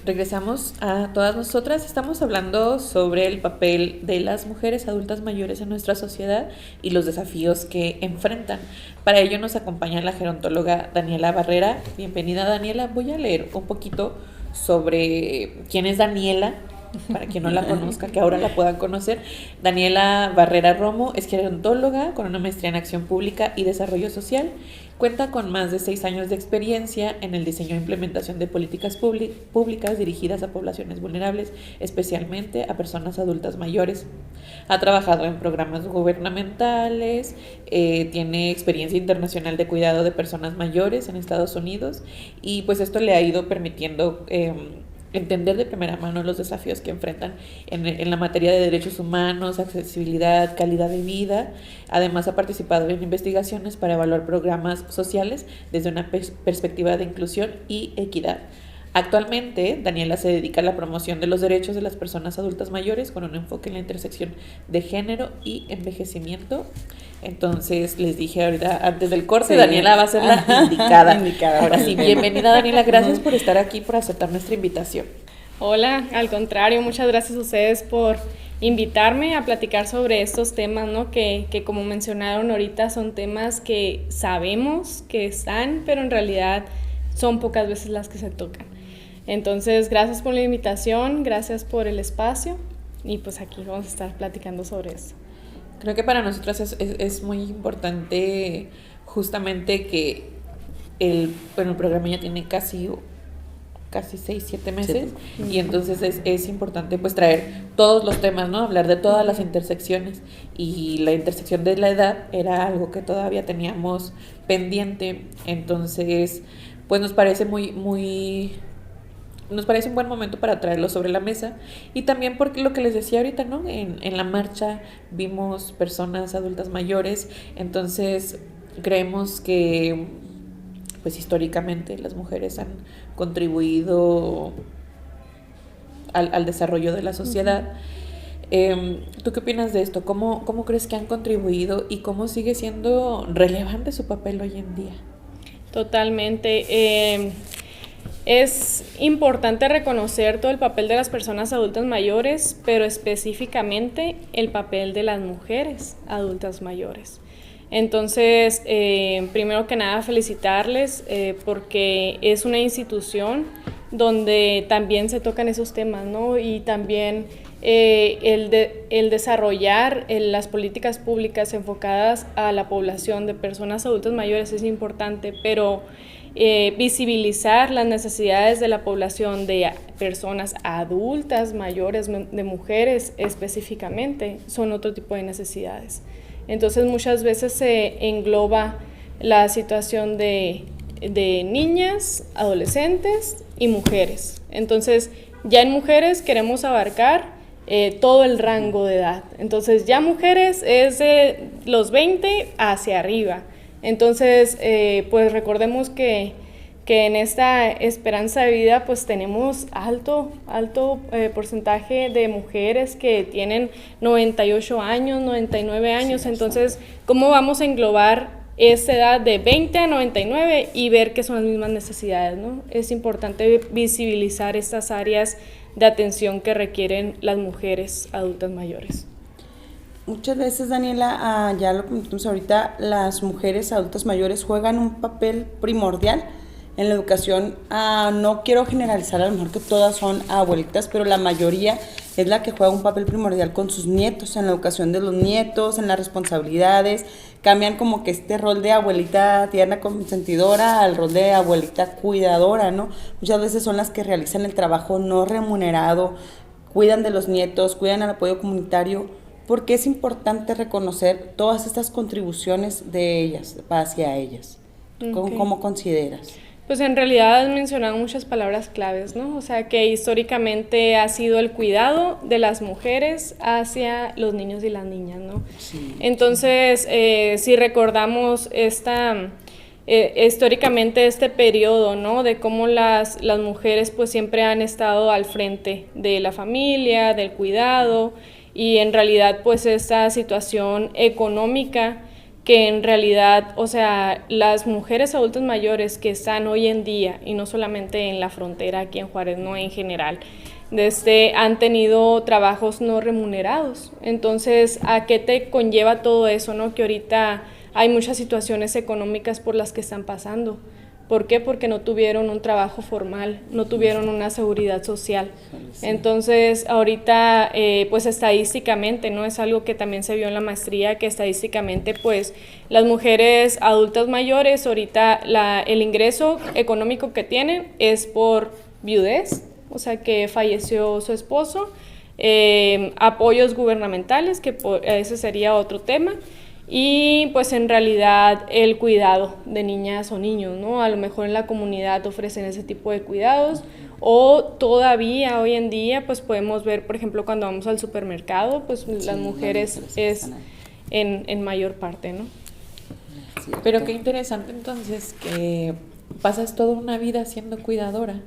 Regresamos a todas nosotras. Estamos hablando sobre el papel de las mujeres adultas mayores en nuestra sociedad y los desafíos que enfrentan. Para ello nos acompaña la gerontóloga Daniela Barrera. Bienvenida, Daniela. Voy a leer un poquito sobre quién es Daniela, para quien no la conozca, que ahora la puedan conocer. Daniela Barrera Romo es gerontóloga con una maestría en acción pública y desarrollo social. Cuenta con más de 6 años de experiencia en el diseño e implementación de políticas públicas dirigidas a poblaciones vulnerables, especialmente a personas adultas mayores. Ha trabajado en programas gubernamentales, tiene experiencia internacional de cuidado de personas mayores en Estados Unidos y pues esto le ha ido permitiendo entender de primera mano los desafíos que enfrentan en la materia de derechos humanos, accesibilidad, calidad de vida. Además ha participado en investigaciones para evaluar programas sociales desde una perspectiva de inclusión y equidad. Actualmente, Daniela se dedica a la promoción de los derechos de las personas adultas mayores con un enfoque en la intersección de género y envejecimiento. Entonces, les dije ahorita, antes del corte, sí, Daniela va a ser la indicada. Ahora sí, bienvenida, Daniela, gracias por estar aquí, por aceptar nuestra invitación. Hola, al contrario, muchas gracias a ustedes por invitarme a platicar sobre estos temas, ¿no? Que como mencionaron ahorita son temas que sabemos que están, pero en realidad son pocas veces las que se tocan. Entonces, gracias por la invitación, gracias por el espacio y pues aquí vamos a estar platicando sobre eso. Creo que para nosotras es muy importante justamente que el programa ya tiene casi 6-7 meses, sí. Y entonces es importante pues traer todos los temas, ¿no? Hablar de todas las intersecciones, y la intersección de la edad era algo que todavía teníamos pendiente. Entonces pues nos parece nos parece un buen momento para traerlo sobre la mesa, y también porque lo que les decía ahorita, ¿no? En la marcha vimos personas adultas mayores, entonces creemos que pues históricamente las mujeres han contribuido al desarrollo de la sociedad. ¿Tú qué opinas de esto? ¿Cómo crees que han contribuido y cómo sigue siendo relevante su papel hoy en día? Totalmente. Es importante reconocer todo el papel de las personas adultas mayores, pero específicamente el papel de las mujeres adultas mayores. Entonces, primero que nada, felicitarles porque es una institución donde también se tocan esos temas, ¿no? Y también el desarrollar las políticas públicas enfocadas a la población de personas adultas mayores es importante, pero visibilizar las necesidades de la población de personas adultas mayores, de mujeres específicamente, son otro tipo de necesidades. Entonces muchas veces se engloba la situación de niñas, adolescentes y mujeres. Entonces ya en mujeres queremos abarcar todo el rango de edad. Entonces ya mujeres es de los 20 hacia arriba. Entonces pues recordemos que en esta esperanza de vida pues tenemos alto porcentaje de mujeres que tienen 98 años, 99 años, entonces ¿cómo vamos a englobar esta edad de 20 a 99 y ver que son las mismas necesidades, ¿no? Es importante visibilizar estas áreas de atención que requieren las mujeres adultas mayores. Muchas veces, Daniela, ya lo comentamos ahorita, las mujeres adultas mayores juegan un papel primordial en la educación. No quiero generalizar, a lo mejor que todas son abuelitas, pero la mayoría es la que juega un papel primordial con sus nietos, en la educación de los nietos, en las responsabilidades. Cambian como que este rol de abuelita tierna consentidora al rol de abuelita cuidadora, ¿no? Muchas veces son las que realizan el trabajo no remunerado, cuidan de los nietos, cuidan al apoyo comunitario, porque es importante reconocer todas estas contribuciones de ellas, hacia ellas. Okay. ¿Cómo consideras? Pues en realidad has mencionado muchas palabras claves, ¿no? O sea, que históricamente ha sido el cuidado de las mujeres hacia los niños y las niñas, ¿no? Sí. Entonces, si recordamos históricamente este periodo, ¿no? De cómo las mujeres pues siempre han estado al frente de la familia, del cuidado, y en realidad pues esta situación económica que en realidad, o sea, las mujeres adultas mayores que están hoy en día, y no solamente en la frontera aquí en Juárez, no en general, han tenido trabajos no remunerados. Entonces, ¿a qué te conlleva todo eso, no? Que ahorita hay muchas situaciones económicas por las que están pasando. ¿Por qué? Porque no tuvieron un trabajo formal, no tuvieron una seguridad social. Sí. Entonces, ahorita, pues estadísticamente, ¿no? Es algo que también se vio en la maestría, que estadísticamente, pues, las mujeres adultas mayores, ahorita el ingreso económico que tienen es por viudez, o sea, que falleció su esposo, apoyos gubernamentales, que ese sería otro tema, y pues en realidad el cuidado de niñas o niños, ¿no? A lo mejor en la comunidad ofrecen ese tipo de cuidados, o todavía hoy en día pues podemos ver, por ejemplo, cuando vamos al supermercado, pues sí, las mujeres es en mayor parte, ¿no? Pero qué interesante entonces que pasas toda una vida siendo cuidadora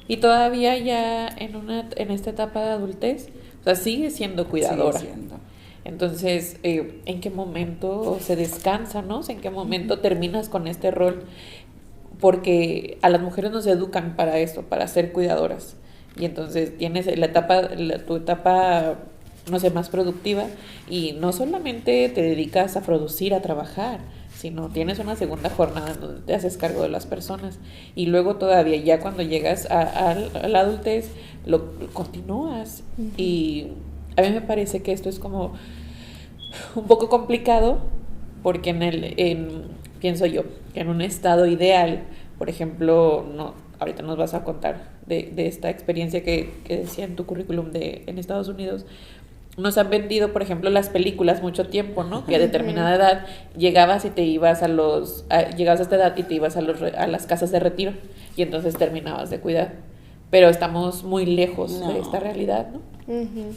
y todavía ya en esta etapa de adultez, o sea, sigues siendo cuidadora. Sigue siendo. Entonces, ¿en qué momento se descansa, no? ¿En qué momento terminas con este rol? Porque a las mujeres nos educan para esto, para ser cuidadoras. Y entonces tienes tu etapa, no sé, más productiva, y no solamente te dedicas a producir, a trabajar, sino tienes una segunda jornada donde te haces cargo de las personas. Y luego todavía, ya cuando llegas a la adultez, lo continúas. Uh-huh. Y a mí me parece que esto es como un poco complicado porque pienso yo, que en un estado ideal, por ejemplo, ahorita nos vas a contar de esta experiencia que decía en tu currículum en Estados Unidos, nos han vendido, por ejemplo, las películas mucho tiempo, ¿no? Que a determinada edad llegabas y te ibas llegabas a esta edad y te ibas a las casas de retiro y entonces terminabas de cuidar. Pero estamos muy lejos de esta realidad, ¿no? Uh-huh.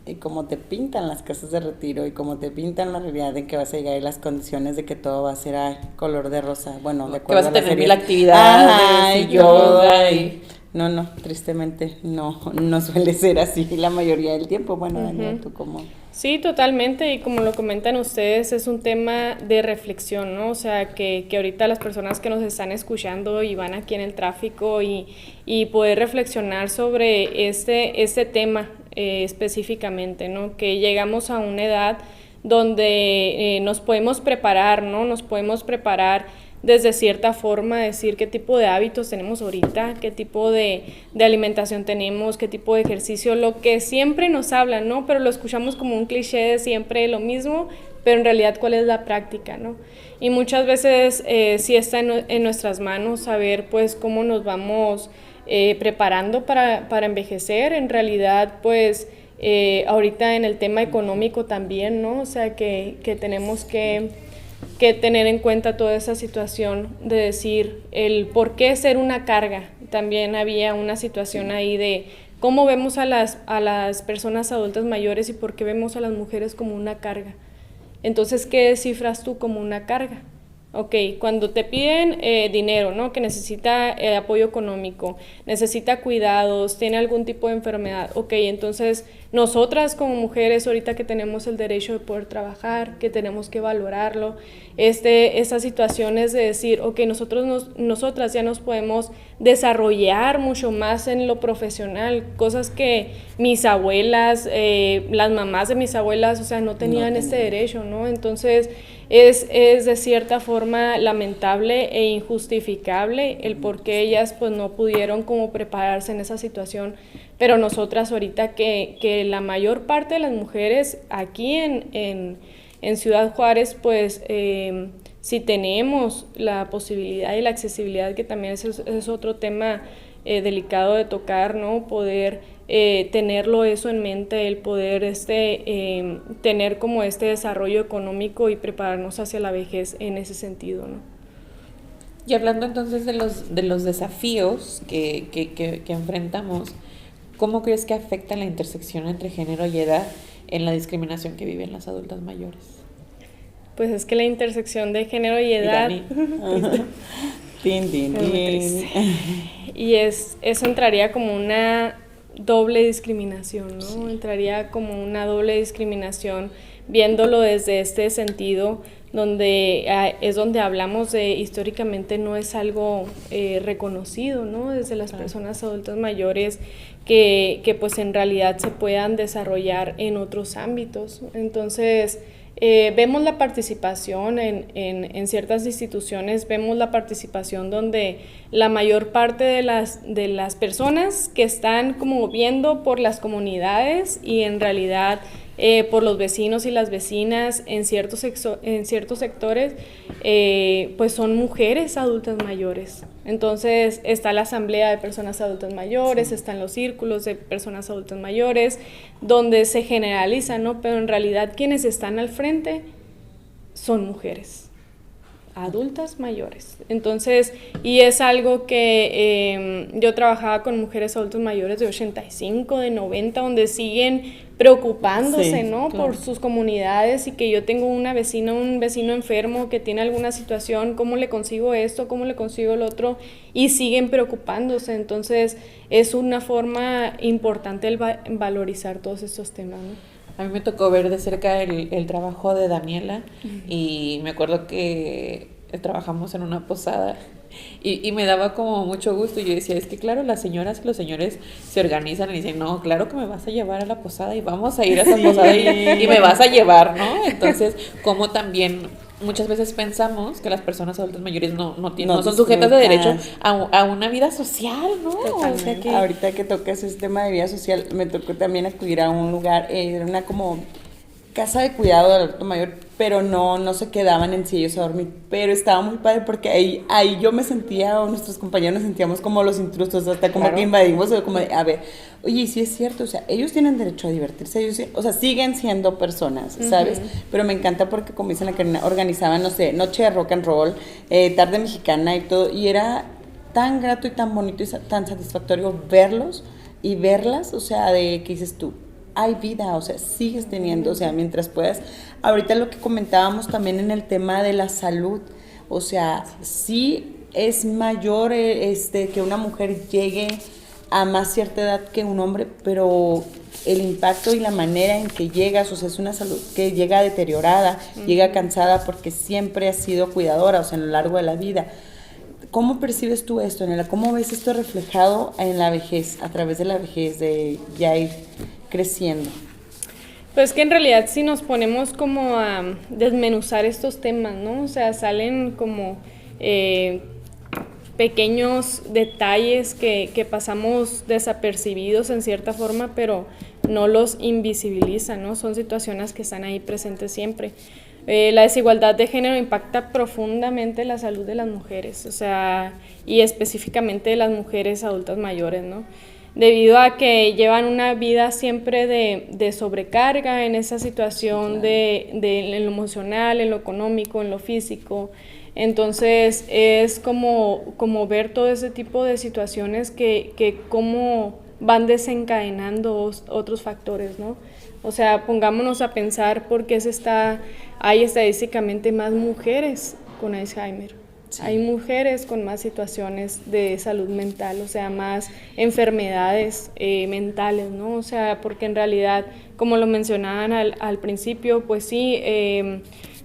Y como te pintan las casas de retiro y como te pintan la realidad de que vas a llegar y las condiciones de que todo va a ser color de rosa, bueno, de acuerdo que vas a tener 1000 actividades y yoga y... No, tristemente no suele ser así la mayoría del tiempo. Bueno, uh-huh. Daniel, ¿tú cómo? Sí, totalmente, y como lo comentan ustedes, es un tema de reflexión, ¿no? O sea, que ahorita las personas que nos están escuchando y van aquí en el tráfico y poder reflexionar sobre este tema específicamente, ¿no? Que llegamos a una edad donde nos podemos preparar, ¿no? Nos podemos preparar desde cierta forma, decir qué tipo de hábitos tenemos ahorita, qué tipo de alimentación tenemos, qué tipo de ejercicio, lo que siempre nos hablan, ¿no? Pero lo escuchamos como un cliché de siempre lo mismo, pero en realidad cuál es la práctica, ¿no? Y muchas veces sí está en nuestras manos saber pues cómo nos vamos preparando para envejecer. En realidad pues ahorita en el tema económico también, ¿no? O sea que tenemos que tener en cuenta toda esa situación de decir el por qué ser una carga. También había una situación ahí de cómo vemos a las personas adultas mayores y por qué vemos a las mujeres como una carga. Entonces, ¿qué descifras tú como una carga? Ok, cuando te piden dinero, ¿no? Que necesita apoyo económico, necesita cuidados, tiene algún tipo de enfermedad. Ok, entonces nosotras como mujeres ahorita que tenemos el derecho de poder trabajar, que tenemos que valorarlo, estas situaciones de decir, ok, nosotras ya nos podemos desarrollar mucho más en lo profesional, cosas que mis abuelas, las mamás de mis abuelas, o sea, no tenían este derecho, ¿no? Entonces es de cierta forma lamentable e injustificable el por qué ellas pues no pudieron como prepararse en esa situación, pero nosotras ahorita que la mayor parte de las mujeres aquí en Ciudad Juárez pues si tenemos la posibilidad y la accesibilidad, que también es otro tema delicado de tocar, ¿no? Poder tenerlo eso en mente, el poder tener como este desarrollo económico y prepararnos hacia la vejez en ese sentido, ¿no? Y hablando entonces de los desafíos que enfrentamos, ¿cómo crees que afecta la intersección entre género y edad en la discriminación que viven las adultas mayores? Pues es que la intersección de género y edad... Y eso entraría como una doble discriminación, ¿no? Sí. Entraría como una doble discriminación viéndolo desde este sentido. donde es donde hablamos de históricamente no es algo reconocido, ¿no? Desde las personas adultas mayores que pues en realidad se puedan desarrollar en otros ámbitos. Entonces, vemos la participación en ciertas instituciones, vemos la participación donde la mayor parte de las personas que están como viendo por las comunidades y en realidad por los vecinos y las vecinas en ciertos sectores, pues son mujeres adultas mayores. Entonces está la asamblea de personas adultas mayores, están los círculos de personas adultas mayores, donde se generaliza, ¿no? Pero en realidad quienes están al frente son mujeres adultas mayores. Entonces, y es algo que yo trabajaba con mujeres adultas mayores de 85, de 90, donde siguen preocupándose, ¿no? Claro. Por sus comunidades, y que yo tengo una vecina, un vecino enfermo que tiene alguna situación, ¿cómo le consigo esto? ¿Cómo le consigo lo otro? Y siguen preocupándose. Entonces, es una forma importante el valorizar todos estos temas, ¿no? A mí me tocó ver de cerca el trabajo de Daniela, y me acuerdo que trabajamos en una posada y me daba como mucho gusto, y yo decía, es que claro, las señoras y los señores se organizan y dicen, no, claro que me vas a llevar a la posada y vamos a ir a esa posada y me vas a llevar, ¿no? Entonces, como también muchas veces pensamos que las personas adultas mayores no son sujetas de derecho a una vida social, ¿no? O sea que ahorita que tocas ese tema de vida social, me tocó también acudir a un lugar, era una como casa de cuidado del adulto mayor, pero no se quedaban en sillos a dormir, pero estaba muy padre porque ahí yo me sentía, o nuestros compañeros nos sentíamos como los intrusos, hasta como que invadimos, o como de, a ver, oye, sí es cierto, o sea, ellos tienen derecho a divertirse, ellos, o sea, siguen siendo personas, ¿sabes? Pero me encanta porque, como dicen la Karina, organizaban, no sé, noche de rock and roll, tarde mexicana y todo, y era tan grato y tan bonito y tan satisfactorio verlos y verlas, o sea, de que dices tú, hay vida, o sea, sigues teniendo, o sea, mientras puedas. Ahorita lo que comentábamos también en el tema de la salud, o sea, sí es mayor que una mujer llegue a más cierta edad que un hombre, pero el impacto y la manera en que llegas, o sea, es una salud que llega deteriorada, llega cansada porque siempre has sido cuidadora, o sea, a lo largo de la vida. ¿Cómo percibes tú esto, Nela? ¿Cómo ves esto reflejado en la vejez, a través de la vejez, de ya ir creciendo? Pues que en realidad si nos ponemos como a desmenuzar estos temas, ¿no? O sea, salen como pequeños detalles que pasamos desapercibidos en cierta forma, pero no los invisibilizan, ¿no? Son situaciones que están ahí presentes siempre. La desigualdad de género impacta profundamente la salud de las mujeres, o sea, y específicamente de las mujeres adultas mayores, ¿no? Debido a que llevan una vida siempre de sobrecarga en esa situación, claro, en lo emocional, en lo económico, en lo físico. Entonces es como ver todo ese tipo de situaciones que cómo van desencadenando otros factores, ¿no? O sea, pongámonos a pensar por qué hay estadísticamente más mujeres con Alzheimer. Sí. Hay mujeres con más situaciones de salud mental, o sea, más enfermedades mentales, ¿no? O sea, porque en realidad, como lo mencionaban al principio, pues sí,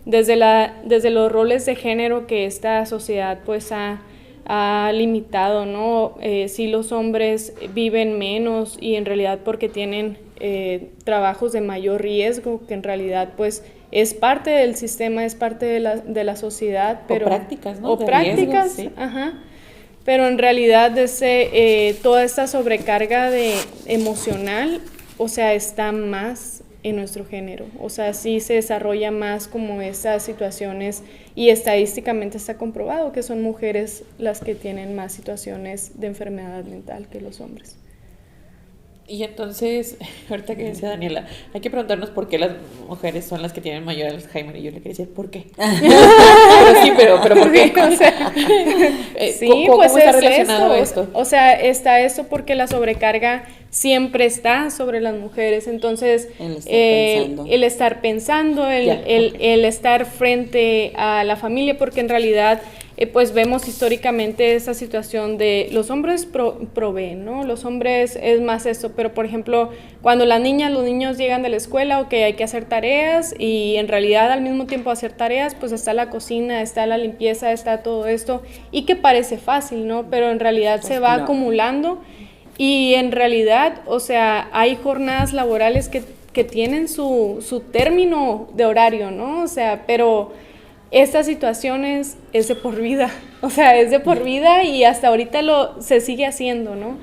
desde los roles de género que esta sociedad pues ha limitado, ¿no? Sí, los hombres viven menos y en realidad porque tienen trabajos de mayor riesgo, que en realidad pues es parte del sistema, es parte de la sociedad, pero o prácticas, ¿no? O prácticas, riesgo, sí. Ajá. Pero en realidad toda esta sobrecarga emocional, o sea, está más en nuestro género, o sea, sí se desarrolla más como estas situaciones, y estadísticamente está comprobado que son mujeres las que tienen más situaciones de enfermedad mental que los hombres. Y entonces, ahorita que decía Daniela, hay que preguntarnos por qué las mujeres son las que tienen mayor Alzheimer, y yo le quería decir, ¿por qué? pero ¿por qué? O sea, sí, ¿cómo pues está relacionado esto? O sea, está eso porque la sobrecarga siempre está sobre las mujeres, entonces el estar pensando, el estar frente a la familia, porque en realidad pues vemos históricamente esa situación de los hombres proveen, ¿no? Los hombres es más eso, pero por ejemplo, cuando las niñas, los niños llegan de la escuela, ok, hay que hacer tareas y en realidad al mismo tiempo hacer tareas, pues está la cocina, está la limpieza, está todo esto y que parece fácil, ¿no? Pero en realidad se va acumulando y en realidad, o sea, hay jornadas laborales que tienen su término de horario, ¿no? O sea, pero estas situaciones es de por vida, o sea, es de por vida y hasta ahorita se sigue haciendo, ¿no?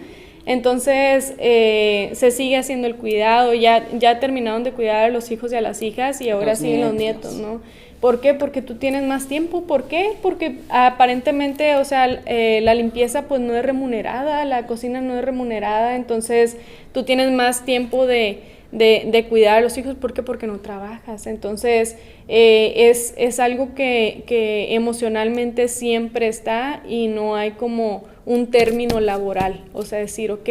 Entonces, se sigue haciendo el cuidado, ya terminaron de cuidar a los hijos y a las hijas y ahora siguen los nietos, ¿no? ¿Por qué? Porque tú tienes más tiempo. ¿Por qué? Porque aparentemente, o sea, la limpieza pues no es remunerada, la cocina no es remunerada, entonces tú tienes más tiempo de cuidar a los hijos. ¿Por qué? Porque no trabajas. Entonces, es algo que emocionalmente siempre está y no hay como un término laboral. O sea, decir, ok,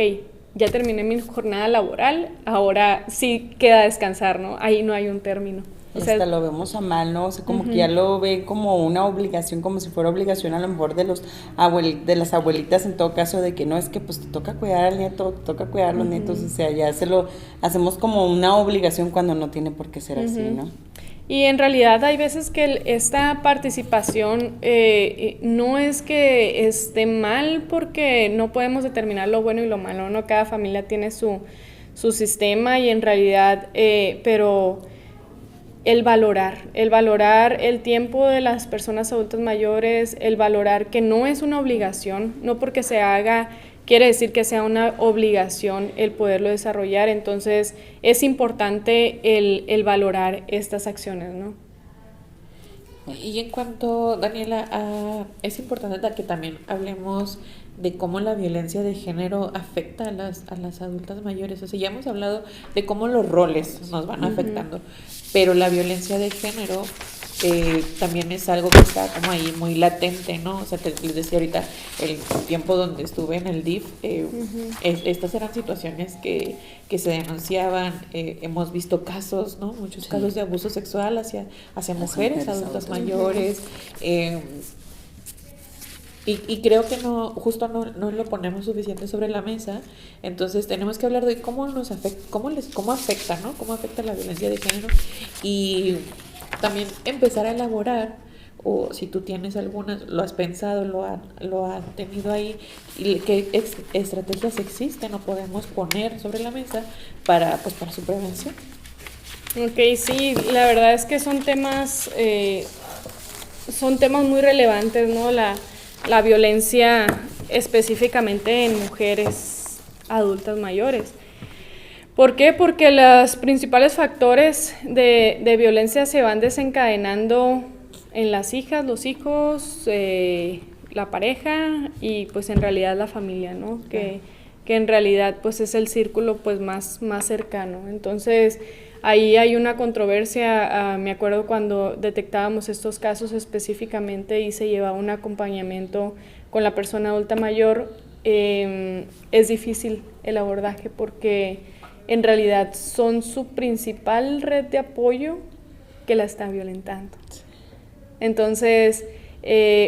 ya terminé mi jornada laboral, ahora sí queda descansar, ¿no? Ahí no hay un término. O sea, hasta lo vemos a mal, ¿no? O sea, como que ya lo ven como una obligación, como si fuera obligación a lo mejor de de las abuelitas en todo caso, de que no, es que pues te toca cuidar al nieto, te toca cuidar a los nietos, o sea, ya se lo hacemos como una obligación cuando no tiene por qué ser así, ¿no? Y en realidad hay veces que esta participación no es que esté mal porque no podemos determinar lo bueno y lo malo, ¿no? Cada familia tiene su sistema y en realidad, pero el valorar el tiempo de las personas adultas mayores, el valorar que no es una obligación, no porque se haga quiere decir que sea una obligación el poderlo desarrollar, entonces es importante el valorar estas acciones, ¿no? Y en cuanto, Daniela, es importante que también hablemos de cómo la violencia de género afecta a las adultas mayores. O sea, ya hemos hablado de cómo los roles nos van afectando, pero la violencia de género también es algo que está como ahí muy latente, ¿no? O sea, les decía ahorita, el tiempo donde estuve en el DIF, estas eran situaciones que se denunciaban, hemos visto casos, ¿no? Muchos casos de abuso sexual hacia mujeres adultas mayores, y creo que justo no lo ponemos suficiente sobre la mesa. Entonces tenemos que hablar de cómo nos afecta, cómo afecta, ¿no? Cómo afecta la violencia de género y también empezar a elaborar, o si tú tienes algunas, lo has pensado, lo has tenido ahí, y qué estrategias existen o podemos poner sobre la mesa para su prevención. Ok, sí, la verdad es que son temas muy relevantes, ¿no? La violencia específicamente en mujeres adultas mayores. ¿Por qué? Porque los principales factores de violencia se van desencadenando en las hijas, los hijos, la pareja y pues en realidad la familia, ¿no? Que en realidad pues es el círculo pues más cercano. Entonces ahí hay una controversia. Me acuerdo cuando detectábamos estos casos específicamente y se llevaba un acompañamiento con la persona adulta mayor, es difícil el abordaje porque en realidad son su principal red de apoyo que la está violentando. Entonces,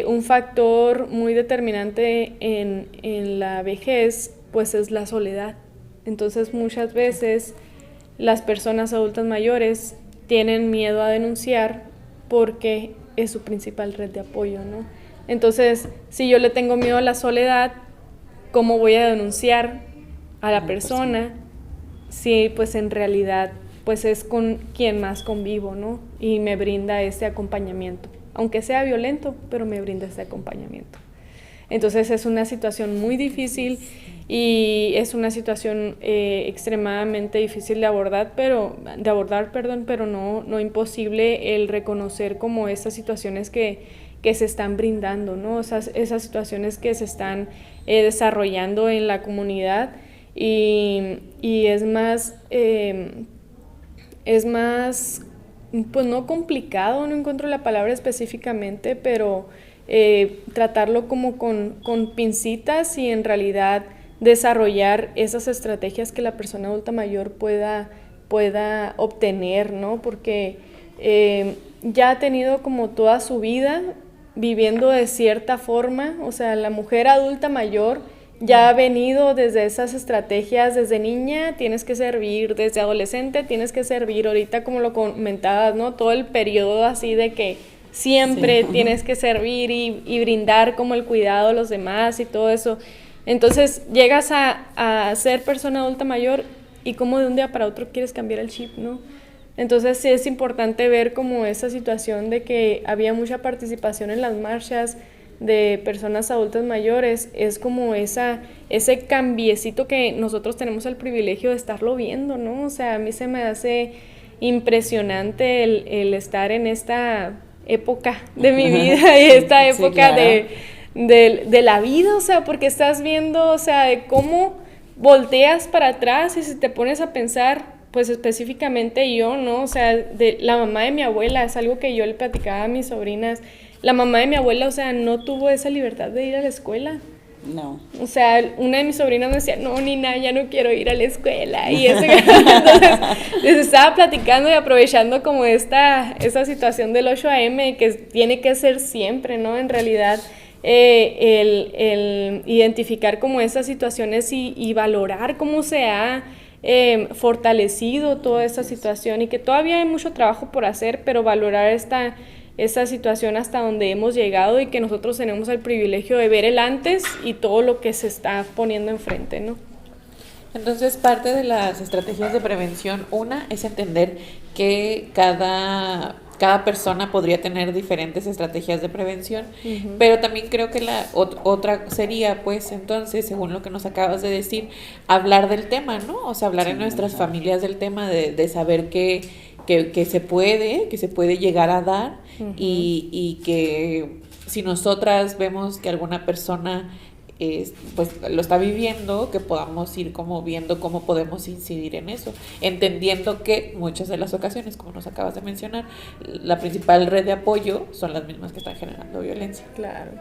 un factor muy determinante en la vejez, pues es la soledad. Entonces, muchas veces las personas adultas mayores tienen miedo a denunciar porque es su principal red de apoyo, ¿no? Entonces, si yo le tengo miedo a la soledad, ¿cómo voy a denunciar a la persona? Sí, pues en realidad pues es con quien más convivo, ¿no? Y me brinda este acompañamiento, aunque sea violento, pero me brinda este acompañamiento. Entonces es una situación muy difícil y es una situación extremadamente difícil de abordar, pero no imposible el reconocer como estas situaciones que se están brindando, ¿no? Esas situaciones que se están desarrollando en la comunidad. Y es más, pues no complicado, no encuentro la palabra específicamente, pero tratarlo como con pincitas y en realidad desarrollar esas estrategias que la persona adulta mayor pueda obtener, ¿no? Porque ya ha tenido como toda su vida viviendo de cierta forma, o sea, la mujer adulta mayor ya ha venido desde esas estrategias, desde niña tienes que servir, desde adolescente tienes que servir, ahorita como lo comentabas, ¿no? Todo el periodo así de que siempre tienes que servir y brindar como el cuidado a los demás y todo eso. Entonces llegas a ser persona adulta mayor y como de un día para otro quieres cambiar el chip, ¿no? Entonces sí es importante ver como esa situación de que había mucha participación en las marchas de personas adultas mayores, es como ese cambiecito que nosotros tenemos el privilegio de estarlo viendo, ¿no? O sea, a mí se me hace impresionante el estar en esta época de mi vida y esta época de la vida, o sea, porque estás viendo, o sea, de cómo volteas para atrás y si te pones a pensar, pues específicamente yo, ¿no? O sea, de la mamá de mi abuela, es algo que yo le platicaba a mis sobrinas. La mamá de mi abuela, o sea, no tuvo esa libertad de ir a la escuela. No. O sea, una de mis sobrinas me decía, no, Nina, ya no quiero ir a la escuela. Y eso, entonces les estaba platicando y aprovechando como esta situación del 8 a.m. que tiene que ser siempre, ¿no? En realidad, el identificar como esas situaciones y valorar cómo se ha fortalecido toda esta situación y que todavía hay mucho trabajo por hacer, pero valorar esa situación hasta donde hemos llegado y que nosotros tenemos el privilegio de ver el antes y todo lo que se está poniendo enfrente, ¿no? Entonces, parte de las estrategias de prevención, una es entender que cada persona podría tener diferentes estrategias de prevención, pero también creo que la otra sería, pues, entonces, según lo que nos acabas de decir, hablar del tema, ¿no? O sea, hablar en nuestras familias del tema, de saber que se puede llegar a dar y que si nosotras vemos que alguna persona pues lo está viviendo, que podamos ir como viendo cómo podemos incidir en eso, entendiendo que muchas de las ocasiones, como nos acabas de mencionar, la principal red de apoyo son las mismas que están generando violencia. Claro.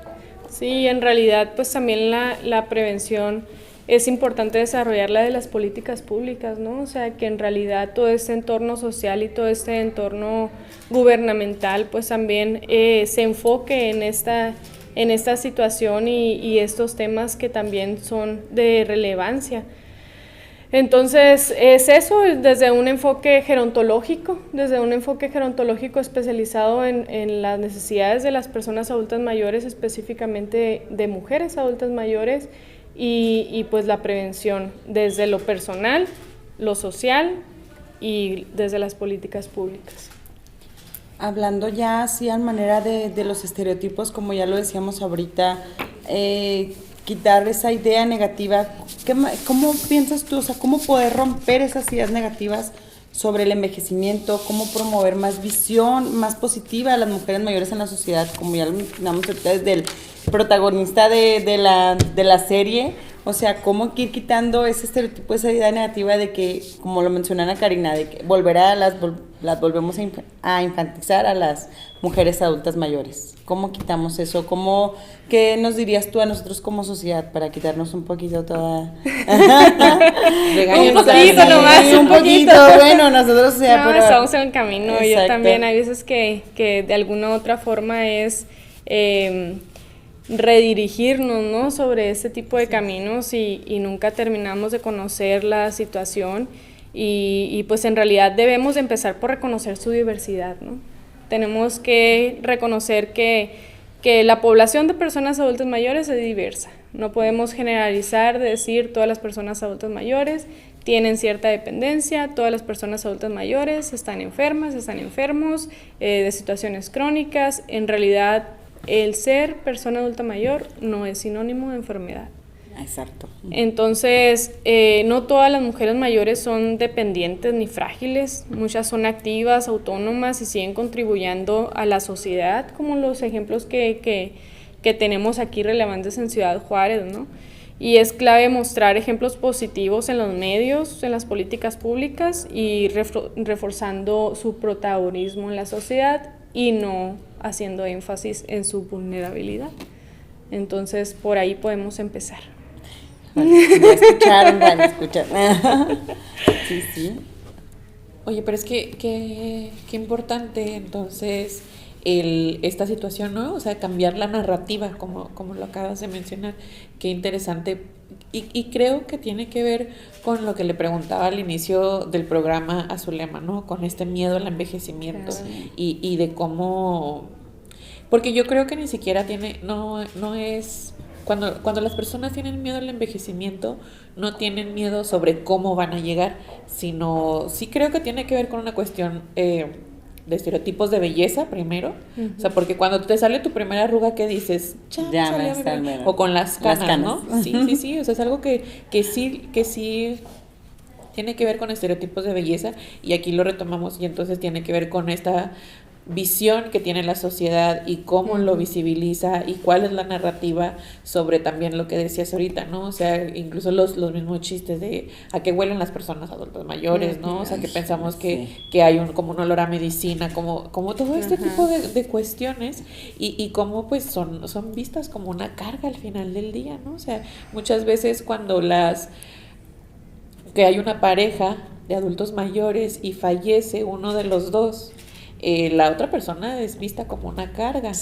Sí, en realidad pues también la prevención es importante desarrollarla de las políticas públicas, ¿no? O sea, que en realidad todo este entorno social y todo este entorno gubernamental pues también se enfoque en esta situación y estos temas que también son de relevancia. Entonces, es eso, desde un enfoque gerontológico especializado en las necesidades de las personas adultas mayores, específicamente de mujeres adultas mayores, y pues la prevención desde lo personal, lo social y desde las políticas públicas. Hablando ya así a manera de los estereotipos, como ya lo decíamos ahorita, quitar esa idea negativa, ¿cómo piensas tú? O sea, ¿cómo poder romper esas ideas negativas sobre el envejecimiento? ¿Cómo promover más visión, más positiva a las mujeres mayores en la sociedad? Como ya lo mencionamos ahorita desde el protagonista de la serie, o sea, ¿cómo ir quitando ese estereotipo, esa idea negativa de que, como lo mencionó Ana Karina, de que las volvemos a infantizar a las mujeres adultas mayores? ¿Cómo quitamos eso? ¿Qué nos dirías tú a nosotros como sociedad para quitarnos un poquito toda... un poquito nomás, un poquito. Bueno, nosotros, o sea, no, pero... estamos en el camino. Exacto. Yo también, hay veces que de alguna u otra forma es... redirigirnos, ¿no? Sobre ese tipo de caminos y nunca terminamos de conocer la situación y pues en realidad debemos empezar por reconocer su diversidad, ¿no? Tenemos que reconocer que la población de personas adultas mayores es diversa. No podemos generalizar, decir todas las personas adultas mayores tienen cierta dependencia, todas las personas adultas mayores están enfermas, están enfermos de situaciones crónicas. En realidad, el ser persona adulta mayor no es sinónimo de enfermedad. Exacto. Entonces, no todas las mujeres mayores son dependientes ni frágiles, muchas son activas, autónomas y siguen contribuyendo a la sociedad, como los ejemplos que tenemos aquí relevantes en Ciudad Juárez, ¿no? Y es clave mostrar ejemplos positivos en los medios, en las políticas públicas y reforzando su protagonismo en la sociedad y no haciendo énfasis en su vulnerabilidad. Entonces, por ahí podemos empezar. Ya escucharon, van a escuchar. Sí. Oye, pero es que qué importante entonces esta situación, ¿no? O sea, cambiar la narrativa, como lo acabas de mencionar. Qué interesante. Y creo que tiene que ver con lo que le preguntaba al inicio del programa a Zulema, ¿no? Con este miedo al envejecimiento, Claro. y de cómo... Porque yo creo que ni siquiera no es... Cuando las personas tienen miedo al envejecimiento, no tienen miedo sobre cómo van a llegar, sino sí creo que tiene que ver con una cuestión de estereotipos de belleza primero. O sea, porque cuando te sale tu primera arruga, ¿qué dices? Ya me está el mero. O con las canas, ¿no? canas. Sí, o sea, es algo que sí tiene que ver con estereotipos de belleza, y aquí lo retomamos, y entonces tiene que ver con esta visión que tiene la sociedad y cómo lo visibiliza y cuál es la narrativa sobre también lo que decías ahorita, ¿no? O sea, incluso los mismos chistes de a qué huelen las personas adultas mayores, ¿no? O sea, que pensamos que hay como un olor a medicina, como todo este tipo de cuestiones, y cómo pues son vistas como una carga al final del día, ¿no? O sea, muchas veces cuando que hay una pareja de adultos mayores y fallece uno de los dos, la otra persona es vista como una carga,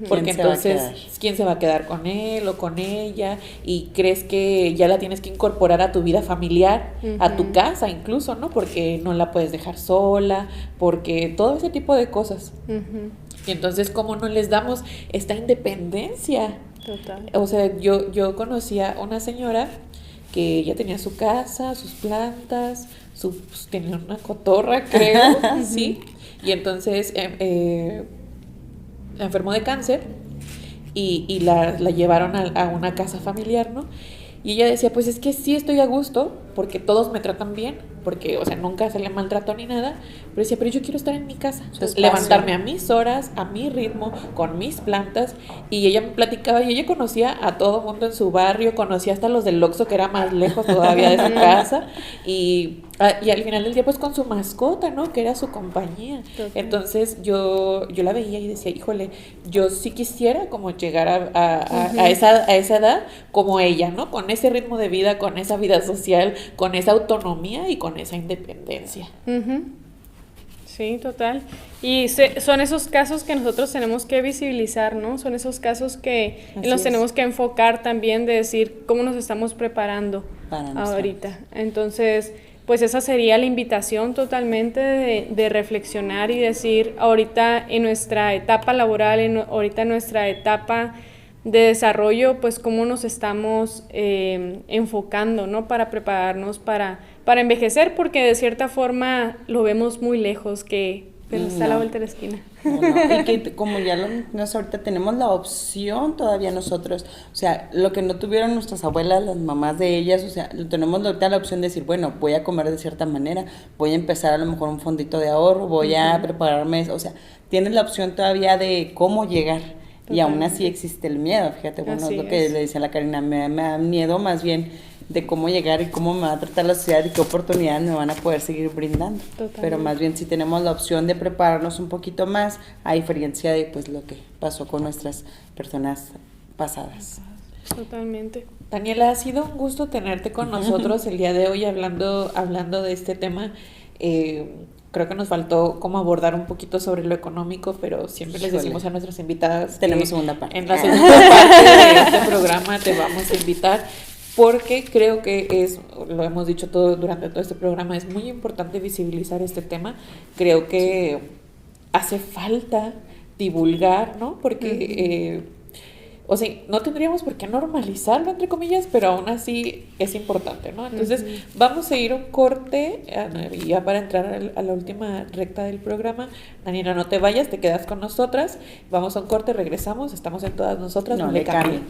porque entonces ¿quién se va a quedar con él o con ella? Y crees que ya la tienes que incorporar a tu vida familiar, a tu casa incluso, ¿no? Porque no la puedes dejar sola, porque todo ese tipo de cosas. Y entonces, ¿cómo no les damos esta independencia? Total. O sea, yo conocía a una señora que ella tenía su casa, sus plantas, pues, tenía una cotorra, creo, ¿sí? Y entonces enfermó de cáncer, y la llevaron a una casa familiar, ¿no? Y ella decía, pues es que sí estoy a gusto, porque todos me tratan bien, porque, o sea, nunca se le maltrató ni nada, pero decía, pero yo quiero estar en mi casa, levantarme a mis horas, a mi ritmo, con mis plantas. Y ella me platicaba, y ella conocía a todo mundo en su barrio, conocía hasta los del Oxxo, que era más lejos todavía de su casa, y al final del día, pues con su mascota, ¿no? Que era su compañía. Entonces yo la veía y decía, híjole, yo sí quisiera como llegar a esa edad como ella, ¿no? Con ese ritmo de vida, con esa vida social, con esa autonomía y con esa independencia. Sí, total. Y son esos casos que nosotros tenemos que visibilizar, ¿no? Son esos casos que los tenemos que enfocar también, de decir cómo nos estamos preparando ahorita. Entonces, pues esa sería la invitación totalmente de reflexionar y decir, ahorita en nuestra etapa laboral, ahorita en nuestra etapa de desarrollo, pues cómo nos estamos enfocando, ¿no? Para prepararnos para envejecer, porque de cierta forma lo vemos muy lejos, pero está a la vuelta de la esquina. Y que como ya lo mencionas ahorita, tenemos la opción todavía nosotros, o sea, lo que no tuvieron nuestras abuelas, las mamás de ellas, o sea, tenemos ahorita la opción de decir, bueno, voy a comer de cierta manera, voy a empezar a lo mejor un fondito de ahorro, voy a prepararme, o sea, tienes la opción todavía de cómo llegar. Y aún así existe el miedo, fíjate, bueno, es lo que le decía a la Karina, me da miedo más bien de cómo llegar y cómo me va a tratar la sociedad y qué oportunidades me van a poder seguir brindando. Totalmente. Pero más bien si tenemos la opción de prepararnos un poquito más, a diferencia de pues lo que pasó con nuestras personas pasadas. Totalmente. Daniela, ha sido un gusto tenerte con nosotros el día de hoy hablando de este tema. Creo que nos faltó como abordar un poquito sobre lo económico, pero siempre les decimos a nuestras invitadas tenemos segunda parte. En la segunda parte de este programa te vamos a invitar, porque creo que lo hemos dicho durante todo este programa, es muy importante visibilizar este tema. Creo que hace falta divulgar, ¿no? Porque o sea, no tendríamos por qué normalizarlo, entre comillas, pero aún así es importante, ¿no? Entonces, vamos a ir a un corte, ya para entrar a la última recta del programa. Daniela, no te vayas, te quedas con nosotras. Vamos a un corte, regresamos, estamos en Todas Nosotras, no le cambien.